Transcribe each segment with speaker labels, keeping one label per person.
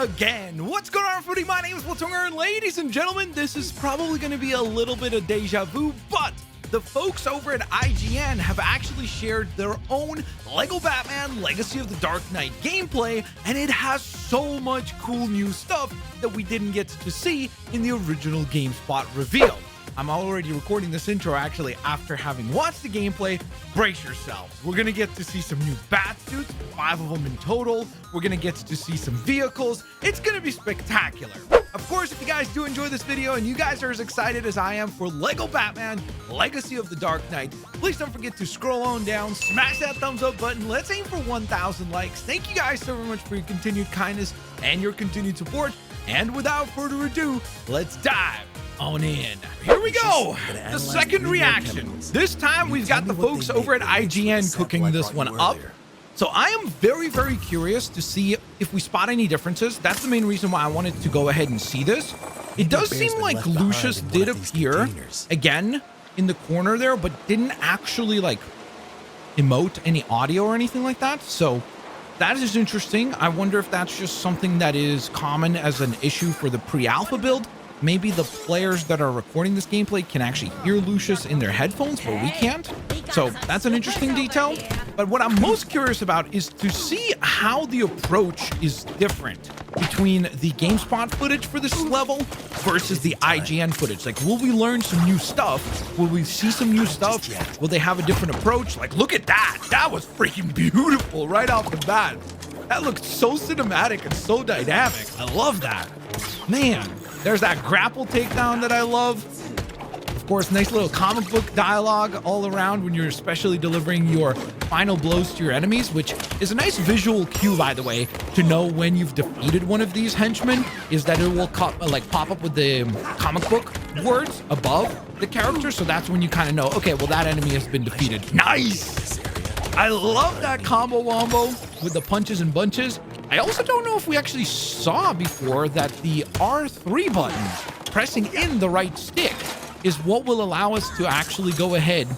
Speaker 1: again. What's going on, everybody? My name is Blitzwinger, and ladies and gentlemen, this is probably going to be a little bit of deja vu, but the folks over at IGN have actually shared their own LEGO Batman Legacy of the Dark Knight gameplay, and it has so much cool new stuff that we didn't get to see in the original GameSpot reveal. I'm already recording this intro actually after having watched the gameplay. Brace yourselves. We're going to get to see some new bat suits, 5 of them in total. We're going to get to see some vehicles. It's going to be spectacular. Of course, if you guys do enjoy this video and you guys are as excited as I am for LEGO Batman Legacy of the Dark Knight, please don't forget to scroll on down, smash that thumbs up button. Let's aim for 1,000 likes. Thank you guys so very much for your continued kindness and your continued support. And without further ado, let's dive on in. Here we go. The second reaction. This time we've got the folks over at IGN cooking this one up. So I am very, very curious to see if we spot any differences. That's the main reason why I wanted to go ahead and see this. It does seem like Lucius did appear again in the corner there, but didn't actually like emote any audio or anything like that. So that is interesting. I wonder if that's just something that is common as an issue for the pre-alpha build. Maybe the players that are recording this gameplay can actually hear Lucius in their headphones, but we can't. So that's an interesting detail. But what I'm most curious about is to see how the approach is different between the GameSpot footage for this level versus the IGN footage. Like, will we learn some new stuff? Will we see some new stuff? Will they have a different approach? Like, look at that. That was freaking beautiful right off the bat. That looked so cinematic and so dynamic. I love that. Man. There's that grapple takedown that I love. Of course, nice little comic book dialogue all around when you're especially delivering your final blows to your enemies, which is a nice visual cue, by the way, to know when you've defeated one of these henchmen, is that it will pop up with the comic book words above the character. So that's when you kind of know, okay, well, that enemy has been defeated. Nice. I love that combo wombo with the punches and bunches. I also don't know if we actually saw before that the R3 button, pressing in the right stick, is what will allow us to actually go ahead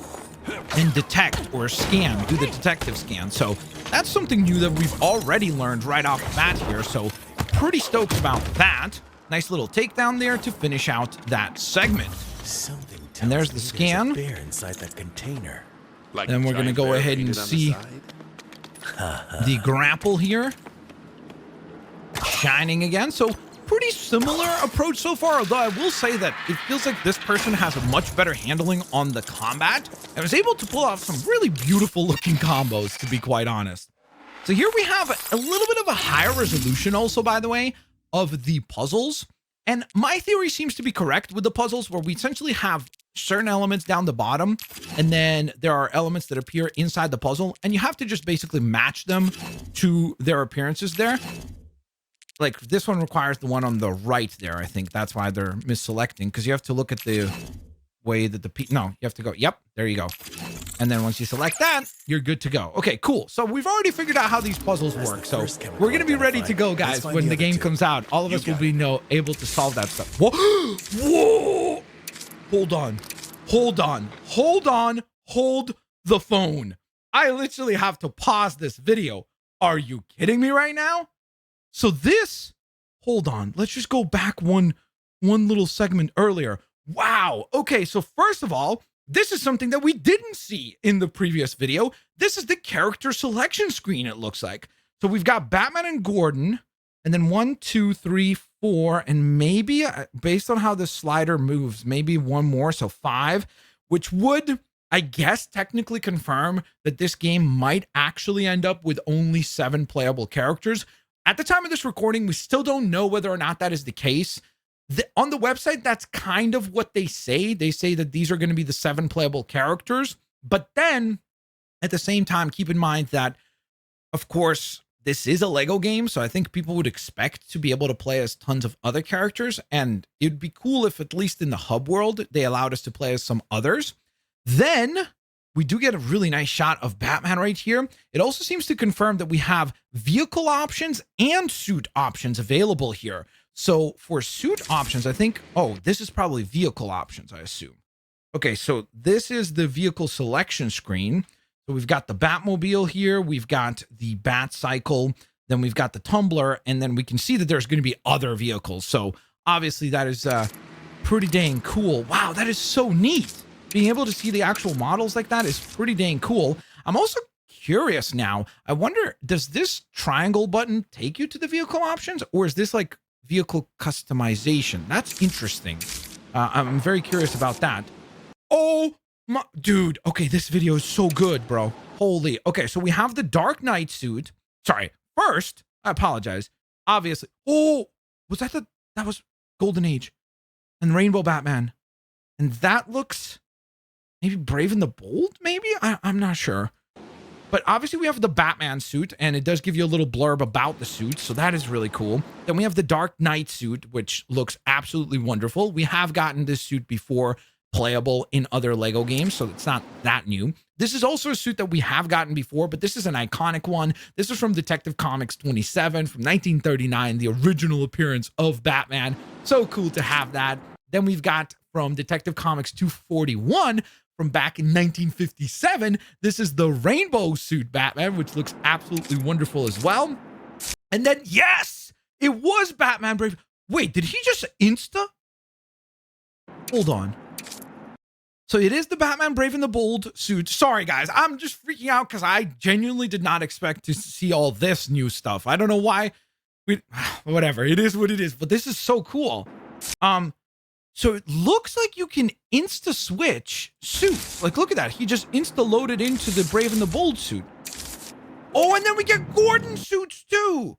Speaker 1: and detect or scan, do the detective scan. So that's something new that we've already learned right off the bat here. So pretty stoked about that. Nice little takedown there to finish out that segment. And there's the scan.
Speaker 2: Inside that container.
Speaker 1: Then we're going to go ahead and see the grapple here. Shining again. So pretty similar approach so far, although I will say that it feels like this person has a much better handling on the combat and was able to pull off some really beautiful looking combos, to be quite honest. So here we have a little bit of a higher resolution also, by the way, of the puzzles. And my theory seems to be correct with the puzzles, where we essentially have certain elements down the bottom, and then there are elements that appear inside the puzzle, and you have to just basically match them to their appearances there. Like this one requires the one on the right there. I think that's why they're misselecting, because you have to look at the way that you have to go. Yep, there you go. And then once you select that, you're good to go. Okay, cool. So we've already figured out how these puzzles work. So we're going to be ready to go, guys, when the game comes out. All of us will be able to solve that stuff. Whoa! Whoa! Hold on. Hold on. Hold on. Hold the phone. I literally have to pause this video. Are you kidding me right now? So this, hold on, let's just go back one little segment earlier. Wow. Okay, so first of all, this is something that we didn't see in the previous video. This is the character selection screen, it looks like. So we've got Batman and Gordon, and then 1, 2, 3, 4, and maybe, based on how the slider moves, maybe one more, so 5, which would, I guess, technically confirm that this game might actually end up with only 7 playable characters. At the time of this recording, we still don't know whether or not that is the case. On the website, that's kind of what they say. They say that these are going to be the 7 playable characters. But then, at the same time, keep in mind that, of course, this is a LEGO game, so I think people would expect to be able to play as tons of other characters. And it would be cool if, at least in the hub world, they allowed us to play as some others. Then we do get a really nice shot of Batman right here. It also seems to confirm that we have vehicle options and suit options available here. So for suit options, I think, oh, this is probably vehicle options, I assume. Okay, so this is the vehicle selection screen. So we've got the Batmobile here. We've got the Bat Cycle. Then we've got the tumbler, and then we can see that there's going to be other vehicles. So obviously that is pretty dang cool. Wow, that is so neat. Being able to see the actual models like that is pretty dang cool. I'm also curious now. I wonder, does this triangle button take you to the vehicle options, or is this like vehicle customization? That's interesting. I'm very curious about that. Oh my dude. Okay, this video is so good, bro. Holy. Okay, so we have the Dark Knight suit. Sorry. First, I apologize. Obviously. Oh, was that that was Golden Age and Rainbow Batman. And that looks maybe Brave and the Bold, maybe? I'm not sure. But obviously we have the Batman suit, and it does give you a little blurb about the suit, so that is really cool. Then we have the Dark Knight suit, which looks absolutely wonderful. We have gotten this suit before, playable in other Lego games, so it's not that new. This is also a suit that we have gotten before, but this is an iconic one. This is from Detective Comics 27 from 1939, the original appearance of Batman. So cool to have that. Then we've got from Detective Comics 241 from back in 1957. This is the rainbow suit Batman, which looks absolutely wonderful as well. And then, yes, it was Batman Brave. Wait, did he just insta? Hold on. So it is the Batman Brave and the Bold suit. Sorry, guys. I'm just freaking out because I genuinely did not expect to see all this new stuff. I don't know why. Whatever. It is what it is. But this is so cool. So it looks like you can insta-switch suits. Like, look at that. He just insta-loaded into the Brave and the Bold suit. Oh, and then we get Gordon suits, too.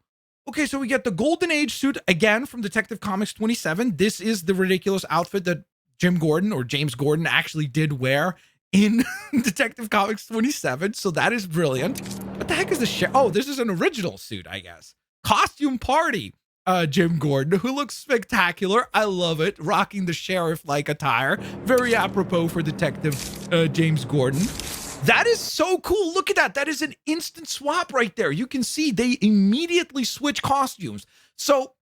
Speaker 1: Okay, so we get the Golden Age suit, again, from Detective Comics 27. This is the ridiculous outfit that Jim Gordon or James Gordon actually did wear in Detective Comics 27. So that is brilliant. What the heck is this? Oh, this is an original suit, I guess. Costume Party, Jim Gordon, who looks spectacular. I love it. Rocking the sheriff-like attire. Very apropos for Detective James Gordon. That is so cool. Look at that. That is an instant swap right there. You can see they immediately switch costumes. So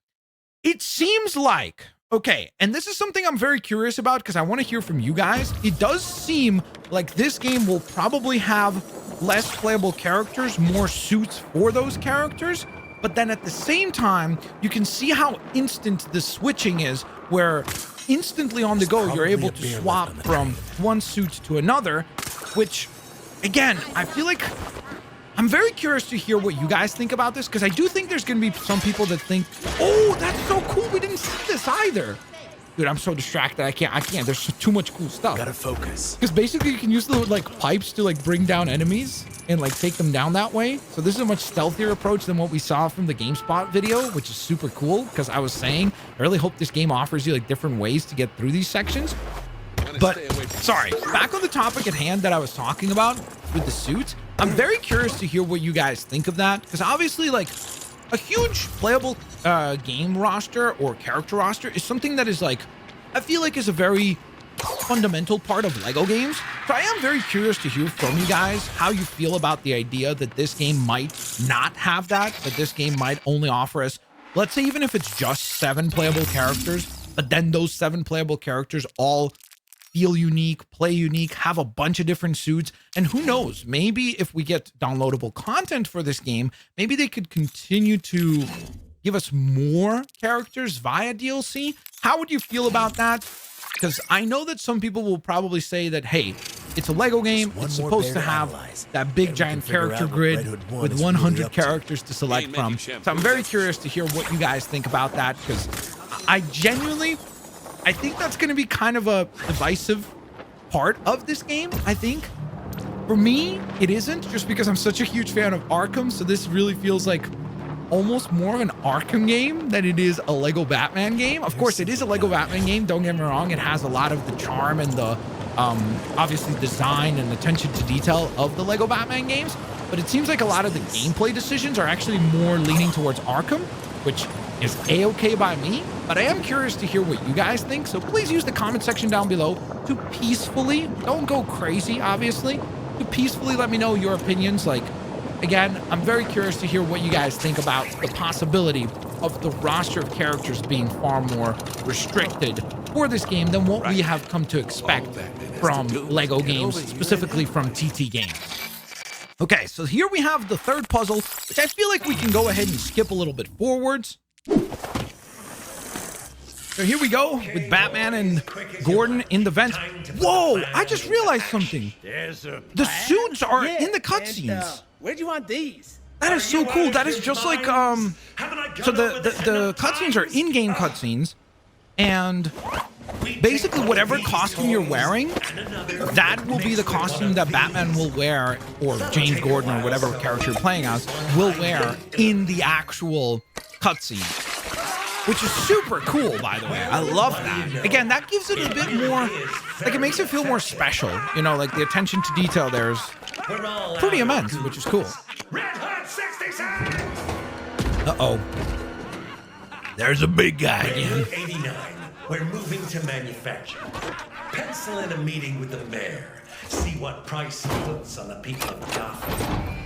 Speaker 1: it seems like, okay, and this is something I'm very curious about because I want to hear from you guys. It does seem like this game will probably have less playable characters, more suits for those characters. But then at the same time, you can see how instant the switching is, where instantly on the go, you're able to swap from one suit to another, which, again, I feel like I'm very curious to hear what you guys think about this, because I do think there's going to be some people that think, oh, that's so cool. We didn't see this either. Dude, I'm so distracted. I can't. There's too much cool stuff.
Speaker 2: Gotta focus.
Speaker 1: Because basically you can use the like pipes to like bring down enemies and like take them down that way. So this is a much stealthier approach than what we saw from the GameSpot video, which is super cool. Because I was saying, I really hope this game offers you like different ways to get through these sections. But sorry, back on the topic at hand that I was talking about with the suits, I'm very curious to hear what you guys think of that. Because obviously, like, a huge playable game roster or character roster is something that is like, I feel like is a very fundamental part of Lego games. So I am very curious to hear from you guys how you feel about the idea that this game might not have that this game might only offer us, let's say, even if it's just 7 playable characters, but then those 7 playable characters all feel unique, play unique, have a bunch of different suits. And who knows, maybe if we get downloadable content for this game, maybe they could continue to give us more characters via DLC. How would you feel about that? Because I know that some people will probably say that, hey, it's a Lego game. It's supposed to have that big giant character grid with 100 characters to select from. So I'm very curious to hear what you guys think about that, because I think that's going to be kind of a divisive part of this game, I think. For me, it isn't, just because I'm such a huge fan of Arkham, so this really feels like almost more of an Arkham game than it is a Lego Batman game. Of course, it is a Lego Batman game, don't get me wrong. It has a lot of the charm and the, obviously, design and attention to detail of the Lego Batman games, but it seems like a lot of the gameplay decisions are actually more leaning towards Arkham, which is a-okay by me, but I am curious to hear what you guys think, so please use the comment section down below to peacefully, don't go crazy, obviously, to peacefully let me know your opinions. Like, again, I'm very curious to hear what you guys think about the possibility of the roster of characters being far more restricted for this game than what we have come to expect from Lego games, specifically from TT Games. Okay, so here we have the third puzzle, which I feel like we can go ahead and skip a little bit forwards. So here we go with Batman and Gordon in the vents. Whoa, I just realized something. The suits are in the cutscenes.
Speaker 3: Where'd you want these?
Speaker 1: That is so cool. That is just like, so the cutscenes are in-game cutscenes, and basically whatever costume you're wearing, that will be the costume that Batman will wear, or James Gordon, or whatever character you're playing as, will wear in the actual cutscene. Which is super cool, by the way. I love that. Again, that gives it a bit more, like it makes it feel more special. You know, like the attention to detail there is pretty immense, which is cool. Uh-oh. There's a big guy again.
Speaker 2: 89. We're moving to manufacture. Pencil in a meeting with the mayor. See what price he puts on the people of Gotham.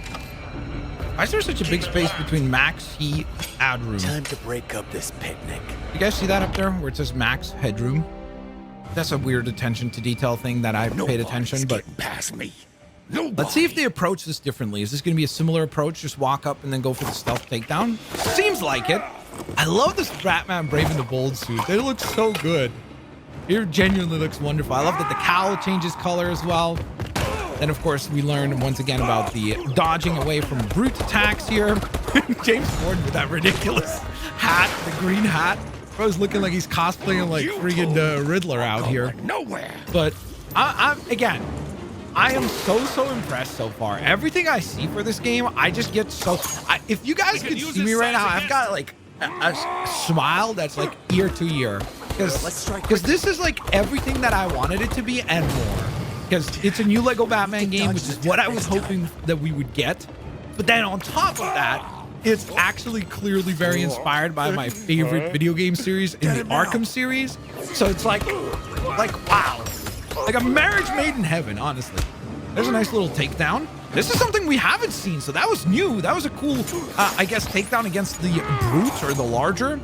Speaker 1: Why is there such a big space between Max, Heat, Ad Room?
Speaker 3: Time to break up this picnic.
Speaker 1: You guys see that up there where it says Max Headroom? That's a weird attention to detail thing that I paid attention, but
Speaker 2: Past me.
Speaker 1: let's see if they approach this differently. Is this going to be a similar approach? Just walk up and then go for the stealth takedown? Seems like it. I love this Batman Brave and the Bold suit. They look so good. It genuinely looks wonderful. I love that the cowl changes color as well. Then, of course, we learn once again about the dodging away from brute attacks here. James Gordon with that ridiculous hat, the green hat. Bro's looking like he's cosplaying like friggin' Riddler out here.
Speaker 2: Nowhere.
Speaker 1: But again, I am so impressed so far. Everything I see for this game, I just get so. If you guys could see me right now, I've got like a smile that's like ear to ear, because this is like everything that I wanted it to be and more. Because it's a new Lego Batman game, which is what I was hoping that we would get. But then on top of that, it's actually clearly very inspired by my favorite video game series in the Arkham series. So it's like wow, like a marriage made in heaven, honestly. There's a nice little takedown. This is something we haven't seen, so that was new. That was a cool, I guess, takedown against the brutes or the larger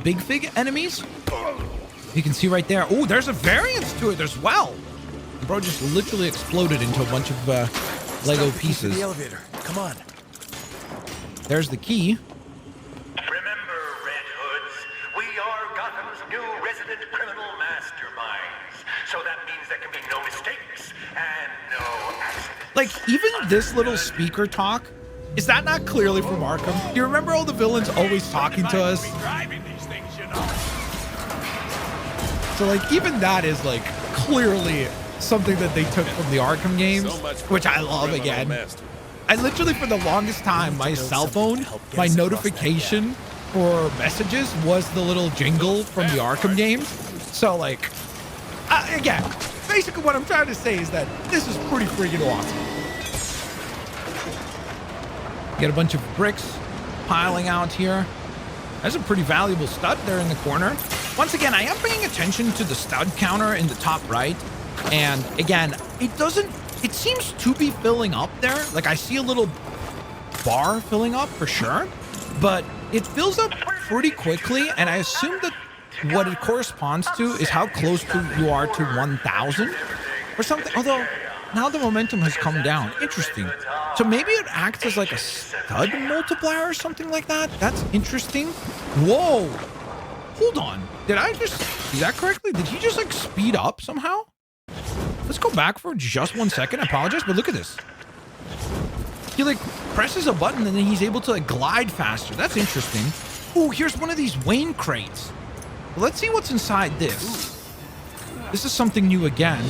Speaker 1: Big Fig enemies. You can see right there. Oh, there's a variance to it as well. Bro just literally exploded into a bunch of Lego pieces.
Speaker 3: The elevator. Come on.
Speaker 1: There's the key.
Speaker 4: Remember, Red Hoods, we are Gotham's new resident criminal masterminds. So that means there can be no mistakes and no accidents.
Speaker 1: Like, even this little speaker talk, is that not clearly from Arkham? You remember all the villains always talking to us? So, like, even that is, like, clearly something that they took from the Arkham games, which I love again. I literally, for the longest time, my cell phone, my notification for messages was the little jingle from the Arkham games. So, like, again, basically what I'm trying to say is that this is pretty freaking awesome. Get a bunch of bricks piling out here. There's a pretty valuable stud there in the corner. Once again, I am paying attention to the stud counter in the top right. And again, it seems to be filling up there. Like, I see a little bar filling up for sure, but it fills up pretty quickly. And I assume that what it corresponds to is how close you are to 1,000 or something. Although now the momentum has come down. Interesting. So maybe it acts as like a stud multiplier or something like that. That's interesting. Whoa. Hold on. Did I just see that correctly? Did he just like speed up somehow? Let's go back for just 1 second. I apologize, but look at this. He like presses a button and then he's able to like glide faster. That's interesting. Ooh, here's one of these Wayne crates. Well, let's see what's inside this. This is something new again.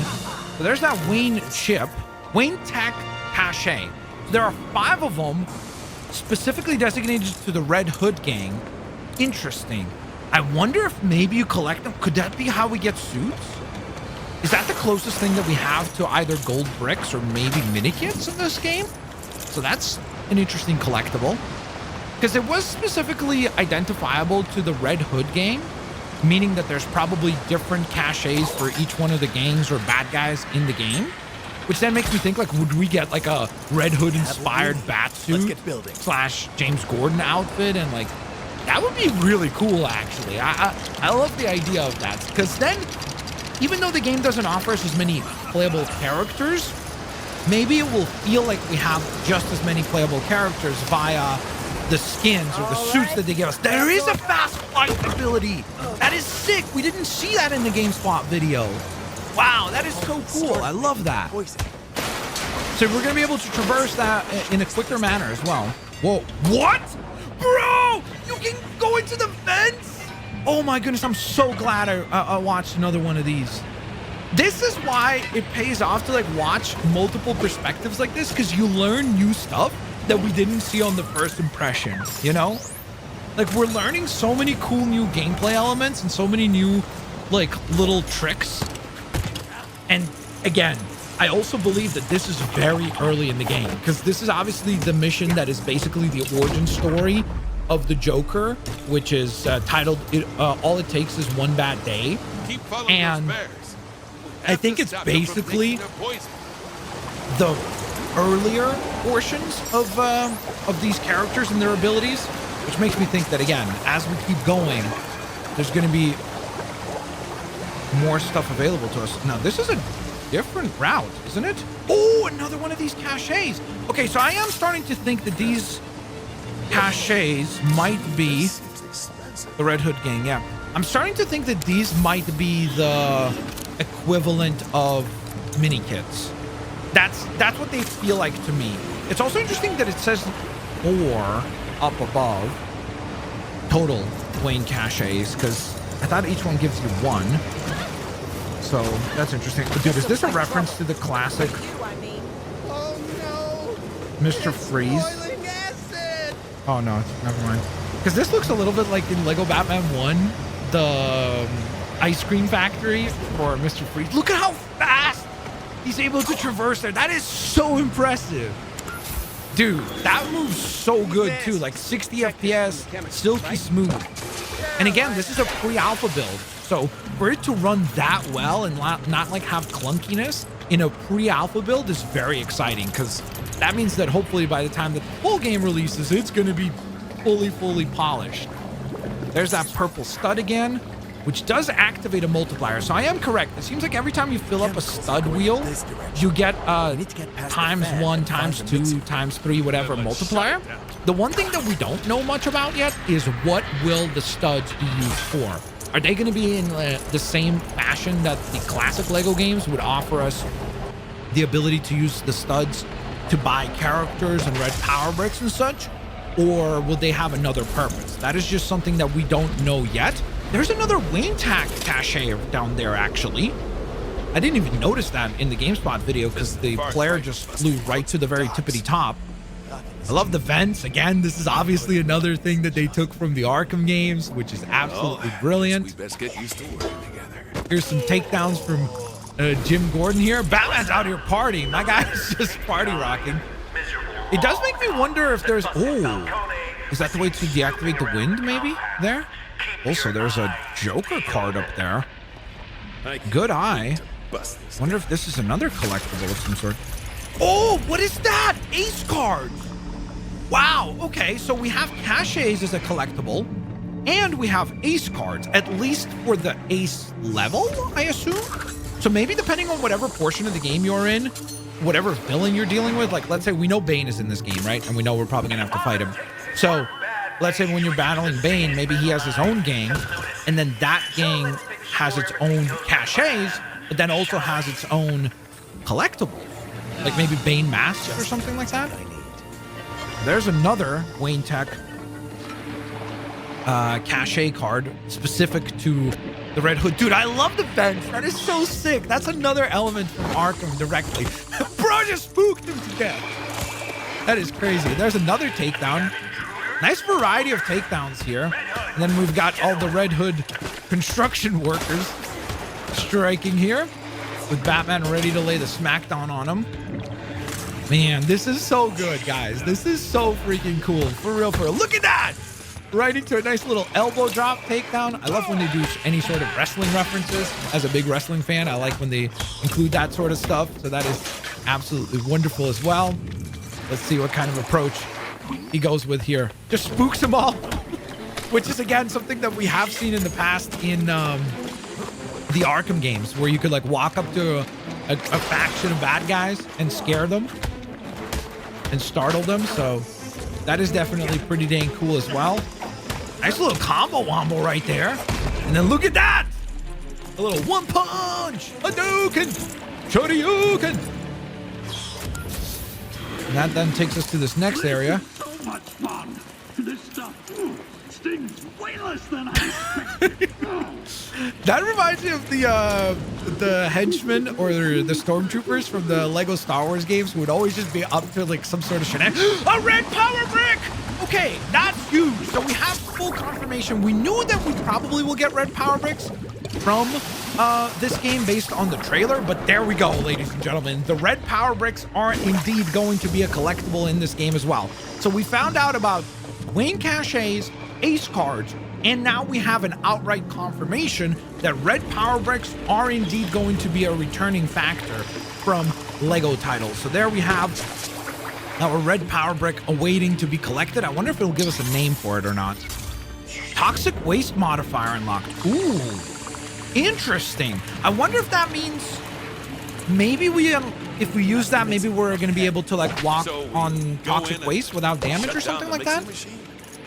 Speaker 1: So there's that Wayne chip. Wayne Tech Cache. There are 5 of them specifically designated to the Red Hood gang. Interesting. I wonder if maybe you collect them. Could that be how we get suits? Is that the closest thing that we have to either gold bricks or maybe mini kits in this game? So that's an interesting collectible. Because it was specifically identifiable to the Red Hood gang, meaning that there's probably different caches for each one of the gangs or bad guys in the game. Which then makes me think, like, would we get like a Red Hood inspired Batsuit / James Gordon outfit? And like, that would be really cool, actually. I love the idea of that. Because then, even though the game doesn't offer us as many playable characters, maybe it will feel like we have just as many playable characters via the skins or the suits that they give us. There is a fast flight ability. That is sick. We didn't see that in the GameSpot video. Wow, that is so cool. I love that. So we're gonna be able to traverse that in a quicker manner as well. Whoa, what? Bro, you can go into the vents? Oh my goodness, I'm so glad I watched another one of these. This is why it pays off to like watch multiple perspectives like this, because you learn new stuff that we didn't see on the first impression, you know? Like, we're learning so many cool new gameplay elements and so many new, like, little tricks. And again, I also believe that this is very early in the game, because this is obviously the mission that is basically the origin story of the Joker, which is titled All It Takes Is One Bad Day. And I think it's basically the earlier portions of these characters and their abilities, which makes me think that, again, as we keep going, there's going to be more stuff available to us. Now, this is a different route, isn't it? Oh, another one of these caches. Okay, so I am starting to think that these caches might be the Red Hood gang. Yeah, I'm starting to think that these might be the equivalent of mini kits. That's what they feel like to me. It's also interesting that it says 4 up above total Wayne caches, because I thought each one gives you 1. So that's interesting. But dude, is this a reference to the classic Mr. Freeze? Oh no, never mind. Because this looks a little bit like in Lego Batman 1, the ice cream factory for Mr. Freeze. Look at how fast he's able to traverse there. That is so impressive. Dude, that moves so good too. Like 60 FPS, silky smooth. And again, this is a pre-alpha build. So for it to run that well and not like have clunkiness in a pre-alpha build is very exciting, because that means that hopefully by the time that the full game releases, it's going to be fully polished. There's that purple stud again, which does activate a multiplier. So I am correct. It seems like every time you fill up a stud wheel, you get ×1, ×2, ×3, whatever multiplier. The one thing that we don't know much about yet is what will the studs be used for. Are they going to be in the same fashion that the classic Lego games would offer us the ability to use the studs to buy characters and red power bricks and such? Or will they have another purpose? That is just something that we don't know yet. There's another Wayne Tack cache down there, actually. I didn't even notice that in the GameSpot video because the player just flew right to the very tippity top. I love the vents. Again, this is obviously another thing that they took from the Arkham games, which is absolutely brilliant.
Speaker 5: We best get used to working together.
Speaker 1: Here's some takedowns from Jim Gordon here. Batman's out here partying. My guy's just party rocking. It does make me wonder if there's... Oh, is that the way to deactivate the wind, maybe? There? Also, there's a Joker card up there. Good eye. Wonder if this is another collectible of some sort. Oh, what is that? Ace cards. Wow. Okay, so we have caches as a collectible, and we have ace cards, at least for the ace level, I assume. So maybe depending on whatever portion of the game you're in, whatever villain you're dealing with, like let's say we know Bane is in this game, right? And we know we're probably gonna have to fight him. So let's say when you're battling Bane, maybe he has his own gang, and then that gang has its own caches, but then also has its own collectible. Like maybe Bane Mask or something like that. There's another Wayne Tech cache card specific to the Red Hood. Dude, I love the vents. That is so sick. That's another element from Arkham directly. Bro just spooked him to death. That is crazy. There's another takedown. Nice variety of takedowns here. And then we've got all the Red Hood construction workers striking here with Batman ready to lay the smackdown on him. Man, this is so good, guys. This is so freaking cool. For real, for real. Look at that! Right into a nice little elbow drop takedown. I love when they do any sort of wrestling references. As a big wrestling fan, I like when they include that sort of stuff. So that is absolutely wonderful as well. Let's see what kind of approach he goes with here. Just spooks them all. Which is, again, something that we have seen in the past in the Arkham games, where you could like walk up to a faction of bad guys and scare them and startle them. So that is definitely pretty dang cool as well. Nice little combo wombo right there. And then look at that. A little one punch. Hadouken. Shoryuken. And that then takes us to this next area.
Speaker 6: So much fun. This stuff stings way less than I expected.
Speaker 1: That reminds me of the henchmen or the stormtroopers from the Lego Star Wars games who would always just be up to like some sort of shenanigans. A red power brick! Okay, that's huge. So we have full confirmation. We knew that we probably will get red power bricks from this game based on the trailer, but there we go, ladies and gentlemen. The red power bricks are indeed going to be a collectible in this game as well. So we found out about Wayne Cache's ace cards, and now we have an outright confirmation that red power bricks are indeed going to be a returning factor from Lego titles. So there we have our red power brick awaiting to be collected. I wonder if it'll give us a name for it or not. Toxic waste modifier unlocked. Ooh, interesting. I wonder if that means maybe if we use that, maybe we're going to be able to like walk on toxic waste without damage or something like that.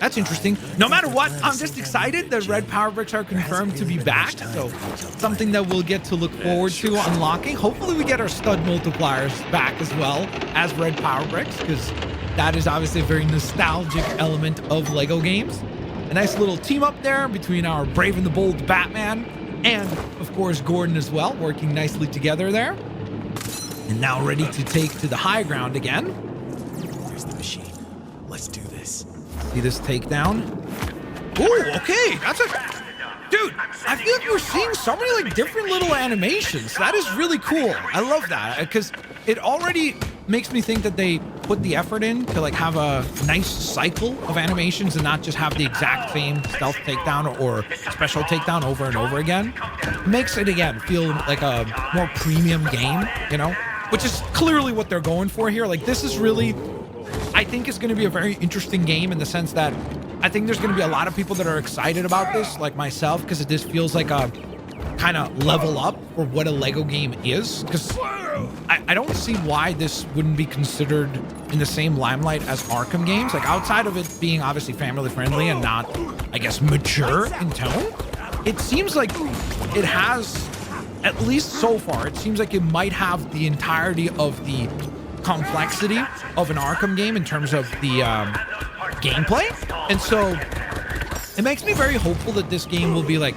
Speaker 1: That's interesting. No matter what, I'm just excited that red power bricks are confirmed to be back. So something that we'll get to look forward to unlocking. Hopefully we get our stud multipliers back as well as red power bricks, because that is obviously a very nostalgic element of Lego games. A nice little team up there between our brave and the bold Batman and of course Gordon as well, working nicely together there. And now ready to take to the high ground again.
Speaker 3: There's the machine. Let's do this.
Speaker 1: See this takedown? Ooh, okay, that's a... Dude, I feel like we're seeing so many like different little animations. That is really cool. I love that because it already makes me think that they put the effort in to like have a nice cycle of animations and not just have the exact same stealth takedown or special takedown over and over again. It makes it, again, feel like a more premium game, you know, which is clearly what they're going for here. Like, this is really... I think it's going to be a very interesting game in the sense that I think there's going to be a lot of people that are excited about this, like myself, because this feels like a kind of level up for what a Lego game is. Because I don't see why this wouldn't be considered in the same limelight as Arkham games. Like, outside of it being obviously family friendly and not, I guess, mature in tone, it seems like it has, at least so far, it seems like it might have the entirety of the complexity of an Arkham game in terms of the gameplay. And so it makes me very hopeful that this game will be like,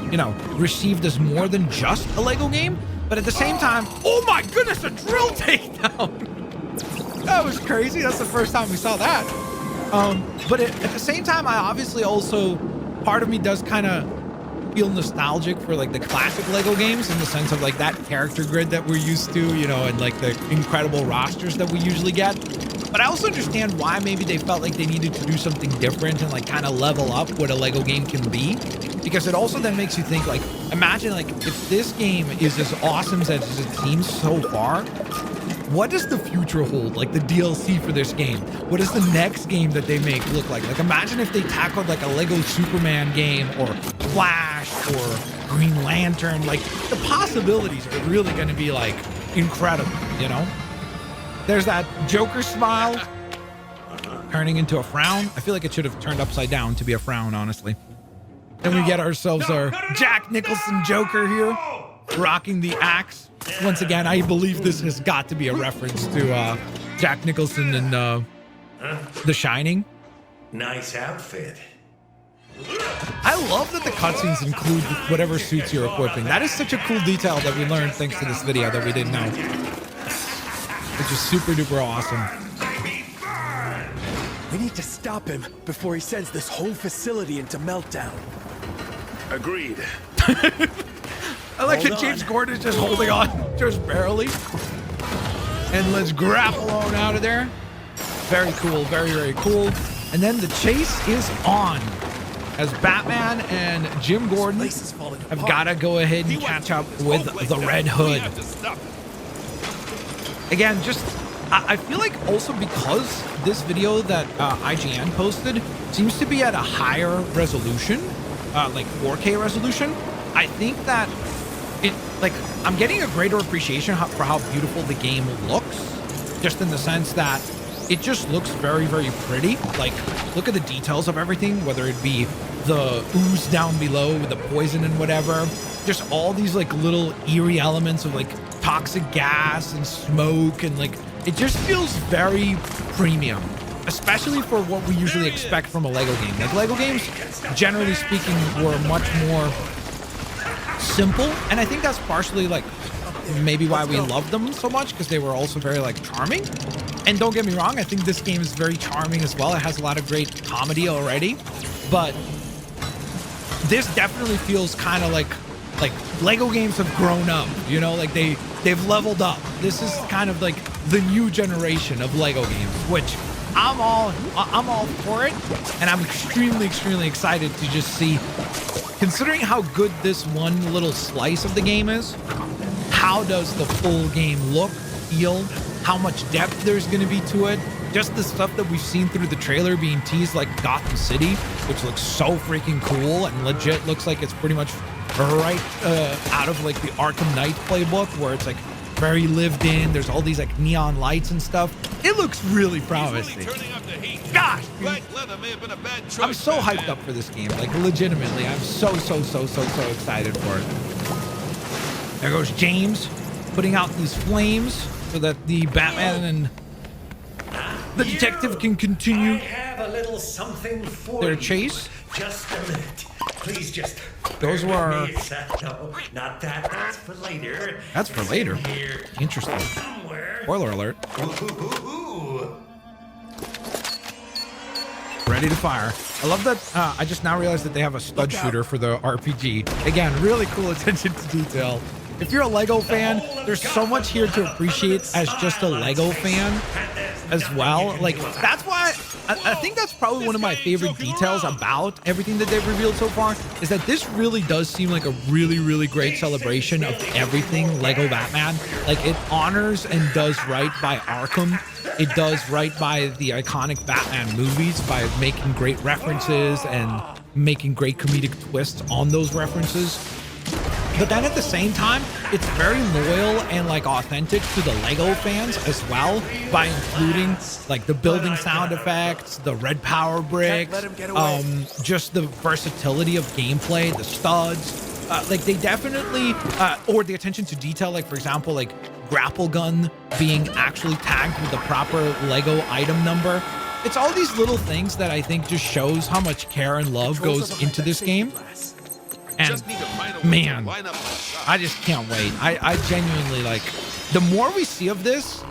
Speaker 1: you know, received as more than just a Lego game. But at the same time, oh my goodness, a drill takedown. That was crazy. That's the first time we saw that. But at the same time, I obviously also, part of me does kind of feel nostalgic for like the classic Lego games in the sense of like that character grid that we're used to, you know, and like the incredible rosters that we usually get. But I also understand why maybe they felt like they needed to do something different and like kind of level up what a Lego game can be, because it also then makes you think, like, imagine like if this game is as awesome as it seems so far, what does the future hold? Like the DLC for this game, what does the next game that they make look like? Like, imagine if they tackled like a Lego Superman game or Flash or Green Lantern. Like, the possibilities are really going to be like incredible, you know? There's that Joker smile turning into a frown. I feel like it should have turned upside down to be a frown, honestly. Then we get ourselves our Jack Nicholson Joker here, rocking the axe. Once again, I believe this has got to be a reference to Jack Nicholson in The Shining.
Speaker 2: Nice outfit.
Speaker 1: I love that the cutscenes include whatever suits you're equipping. That is such a cool detail that we learned thanks to this video that we didn't know. Which is super duper awesome.
Speaker 3: We need to stop him before he sends this whole facility into meltdown.
Speaker 5: Agreed.
Speaker 1: I like that James Gordon is just holding on just barely. And let's grapple on out of there. Very cool, very, very cool. And then the chase is on, as Batman and Jim Gordon have got to go ahead and catch up with the Red Hood. Again, just, I feel like also because this video that IGN posted seems to be at a higher resolution, like 4K resolution, I think that like, I'm getting a greater appreciation for how beautiful the game looks, just in the sense that it just looks very, very pretty. Like, look at the details of everything, whether it be the ooze down below with the poison and whatever, just all these like little eerie elements of like toxic gas and smoke, and like it just feels very premium, especially for what we usually expect from a Lego game. Like, Lego games, generally speaking, were much more simple, and I think that's partially like maybe why we love them so much, because they were also very like charming. And don't get me wrong, I think this game is very charming as well. It has a lot of great comedy already, but this definitely feels kind of like Lego games have grown up, you know, like they've leveled up. This is kind of like the new generation of Lego games, which I'm all for it, and I'm extremely excited to just see, considering how good this one little slice of the game is, how does the full game look, feel, how much depth there's going to be to it. Just the stuff that we've seen through the trailer being teased, like Gotham City, which looks so freaking cool and legit looks like it's pretty much right out of like the Arkham Knight playbook, where it's like very lived in. There's all these like neon lights and stuff. It looks really promising. Gosh, I'm so hyped up for this game. Like, legitimately, I'm so excited for it. There goes James putting out these flames so that the Batman and the detective can continue
Speaker 2: I have a little something for
Speaker 1: their
Speaker 2: you.
Speaker 1: chase.
Speaker 2: Just a minute. Please just...
Speaker 1: Those were...
Speaker 2: No, not that. That's for later.
Speaker 1: That's for later.
Speaker 2: Here.
Speaker 1: Interesting.
Speaker 2: Somewhere.
Speaker 1: Spoiler alert.
Speaker 2: Ooh.
Speaker 1: Ready to fire. I love that. I just now realized that they have a stud shooter for the RPG. Again, really cool attention to detail. If you're a Lego fan, there's so much here to appreciate as just a Lego fan as well. Like, that's why I think that's probably one of my favorite details about everything that they've revealed so far, is that this really does seem like a really great celebration of everything Lego Batman. Like, it honors and does right by Arkham. It does right by the iconic Batman movies by making great references and making great comedic twists on those references. But then at the same time, it's very loyal and like authentic to the Lego fans as well, by including like the building sound effects, the red power bricks, just the versatility of gameplay, the studs. Like, they definitely, or the attention to detail, like, for example, like grapple gun being actually tagged with the proper Lego item number. It's all these little things that I think just shows how much care and love goes into this game. And man, I just can't wait. I genuinely, like, the more we see of this,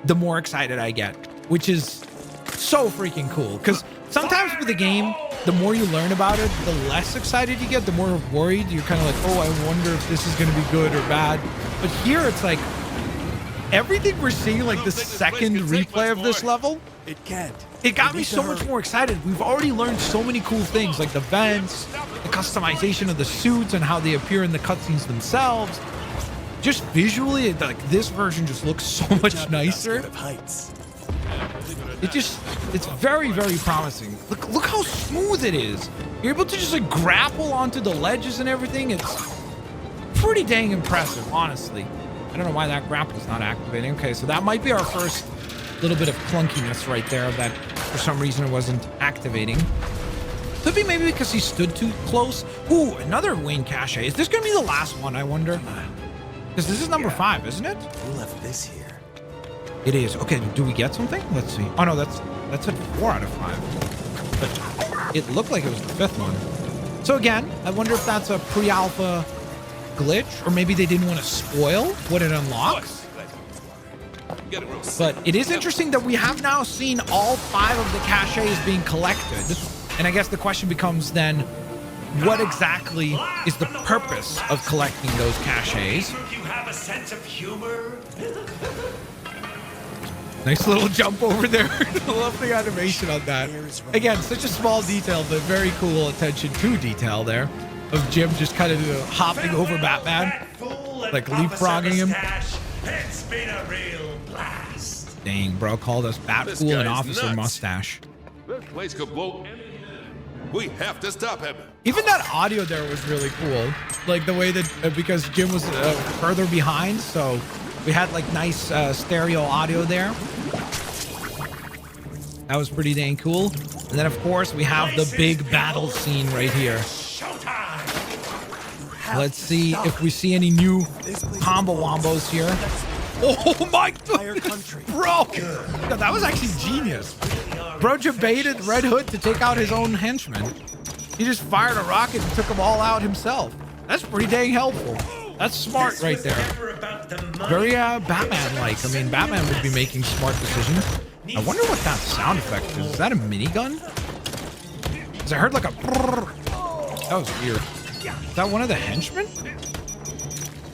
Speaker 1: the more excited I get, which is so freaking cool. Because sometimes with the game, the more you learn about it, the less excited you get, the more worried. You're kind of like, oh, I wonder if this is going to be good or bad. But here it's like everything we're seeing, like the second replay of this level, it got me so much more excited. We've already learned so many cool things, like the vents, the customization of the suits and how they appear in the cutscenes themselves. Just visually, like, this version just looks so much nicer. It's very promising. Look how smooth it is. You're able to just like grapple onto the ledges and everything. It's pretty dang impressive, honestly. I don't know why that grapple's not activating. Okay, so that might be our first little bit of clunkiness right there, that for some reason it wasn't activating. Could be maybe because he stood too close. Ooh, another Wayne cache. Is this gonna be the last one, I wonder? Because this is number 5, isn't it?
Speaker 3: We left this here.
Speaker 1: It is. Okay, do we get something? Let's see. Oh no, that's a 4 out of 5. But it looked like it was the 5th one. So again, I wonder if that's a pre-alpha glitch, or maybe they didn't want to spoil what it unlocks. But it is interesting that we have now seen all 5 of the caches being collected. And I guess the question becomes then, what exactly is the purpose of collecting those caches?
Speaker 2: You have a sense of humor.
Speaker 1: Nice little jump over there. Love the animation on that. Again, such a small detail, but very cool attention to detail there of Jim just kind of hopping over Batman, like leapfrogging him.
Speaker 2: It's been a real blast.
Speaker 1: Dang, bro, called us Bat Fool and Officer
Speaker 5: nuts.
Speaker 1: Mustache.
Speaker 5: This place could blow. We have to stop him.
Speaker 1: Even that audio there was really cool. Like the way that, because Jim was further behind, so we had like nice stereo audio there. That was pretty dang cool. And then of course we have the big battle scene right here. Let's see if we see any new combo wombos here. Oh my goodness, bro. Yeah, that was actually genius. Bro baited Red Hood to take out his own henchman. He just fired a rocket and took them all out himself. That's pretty dang helpful. That's smart right there. Very Batman-like. I mean, Batman would be making smart decisions. I wonder what that sound effect is. Is that a minigun? Because I heard like a... That was weird. Is that one of the henchmen?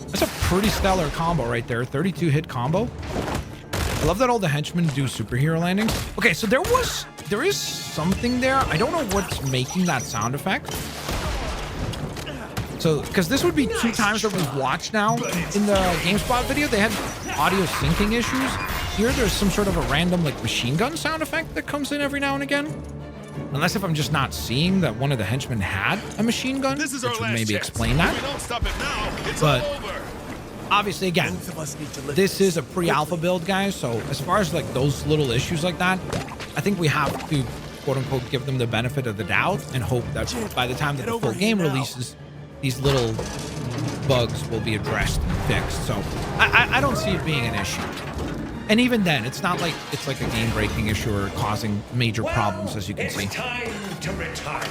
Speaker 1: That's a pretty stellar combo right there. 32 hit combo. I love that all the henchmen do superhero landings. Okay, so there is something there. I don't know what's making that sound effect. So, because this would be 2 times that we've watched now. In the GameSpot video, they had audio syncing issues. Here, there's some sort of a random like machine gun sound effect that comes in every now and again. Unless if I'm just not seeing that one of the henchmen had a machine gun, which would maybe explain that. But obviously, again, this is a pre-alpha build, guys. So as far as like those little issues like that, I think we have to quote unquote give them the benefit of the doubt and hope that by the time that the full game releases, these little bugs will be addressed and fixed. So I don't see it being an issue. And even then, it's not like it's like a game-breaking issue or causing major problems, as you can see.
Speaker 2: It's time to retire.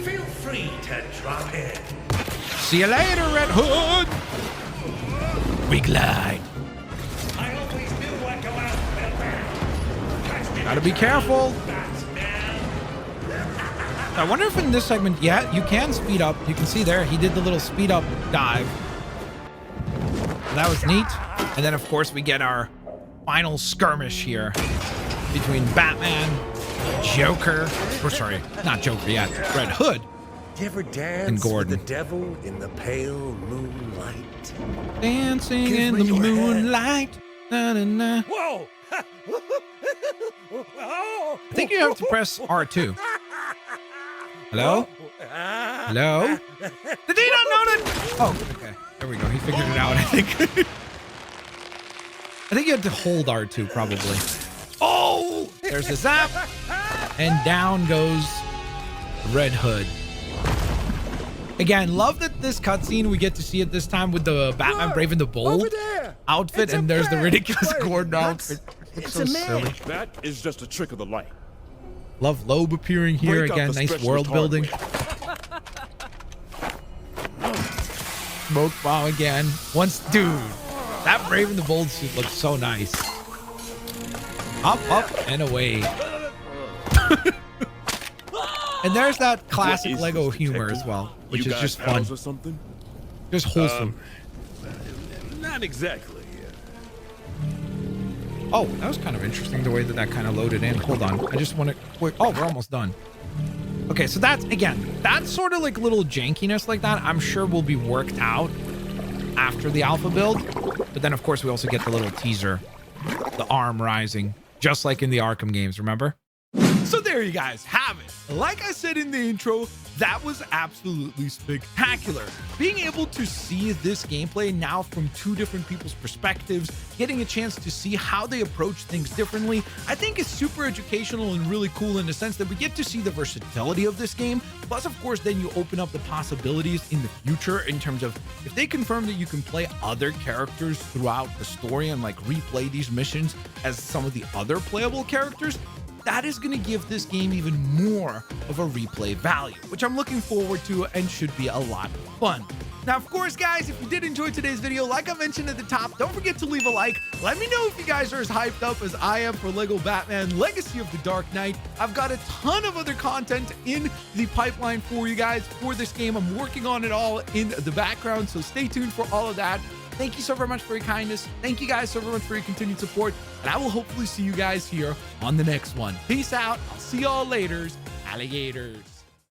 Speaker 2: Feel free to drop in.
Speaker 1: See you later, Red Hood. We glide.
Speaker 2: I always knew what go out.
Speaker 1: Gotta be careful. I wonder if in this segment, yeah, you can speed up. You can see there, he did the little speed up dive. That was neat. And then, of course, we get our final skirmish here between Batman, Joker, or sorry, not Joker yet, Red Hood,
Speaker 2: You ever dance
Speaker 1: and Gordon.
Speaker 2: with the devil in the pale moonlight?
Speaker 1: Dancing
Speaker 2: Give
Speaker 1: in
Speaker 2: me
Speaker 1: the
Speaker 2: your hand.
Speaker 1: moonlight. Na, na, na.
Speaker 2: Whoa!
Speaker 1: I think you have to press R2. Hello? Hello? Did he not know that? Oh, okay. There we go. He figured it out, I think. I think you had to hold R2, probably. Oh! There's a zap. And down goes Red Hood. Again, love that this cutscene, we get to see it this time with the Batman Brave and the Bold outfit. And there's the ridiculous Gordon outfit. It's so silly.
Speaker 5: That is just a trick of the light.
Speaker 1: Love Loeb appearing here
Speaker 5: Break out
Speaker 1: again.
Speaker 5: the
Speaker 1: Nice
Speaker 5: specialist
Speaker 1: world building.
Speaker 5: hardware.
Speaker 1: Smoke bomb again. Dude, that Brave and the Bold suit looks so nice. Up, and away. And there's that classic Lego humor as well, which is just fun.
Speaker 5: Or something?
Speaker 1: Just wholesome.
Speaker 5: Not exactly.
Speaker 1: Oh, that was kind of interesting the way that kind of loaded in. Hold on. I just want to... Wait. Oh, we're almost done. Okay, so that's, again, that sort of like little jankiness like that, I'm sure will be worked out after the alpha build. But then, of course, we also get the little teaser, the arm rising, just like in the Arkham games, remember? So there you guys have it. Like I said in the intro, that was absolutely spectacular. Being able to see this gameplay now from 2 different people's perspectives, getting a chance to see how they approach things differently, I think is super educational and really cool in the sense that we get to see the versatility of this game. Plus, of course, then you open up the possibilities in the future in terms of if they confirm that you can play other characters throughout the story and like replay these missions as some of the other playable characters, that is going to give this game even more of a replay value, which I'm looking forward to and should be a lot of fun. Now, of course, guys, if you did enjoy today's video, like I mentioned at the top, don't forget to leave a like. Let me know if you guys are as hyped up as I am for Lego Batman Legacy of the Dark Knight. I've got a ton of other content in the pipeline for you guys for this game. I'm working on it all in the background, so stay tuned for all of that. Thank you so very much for your kindness. Thank you guys so very much for your continued support. And I will hopefully see you guys here on the next one. Peace out. I'll see y'all later, alligators.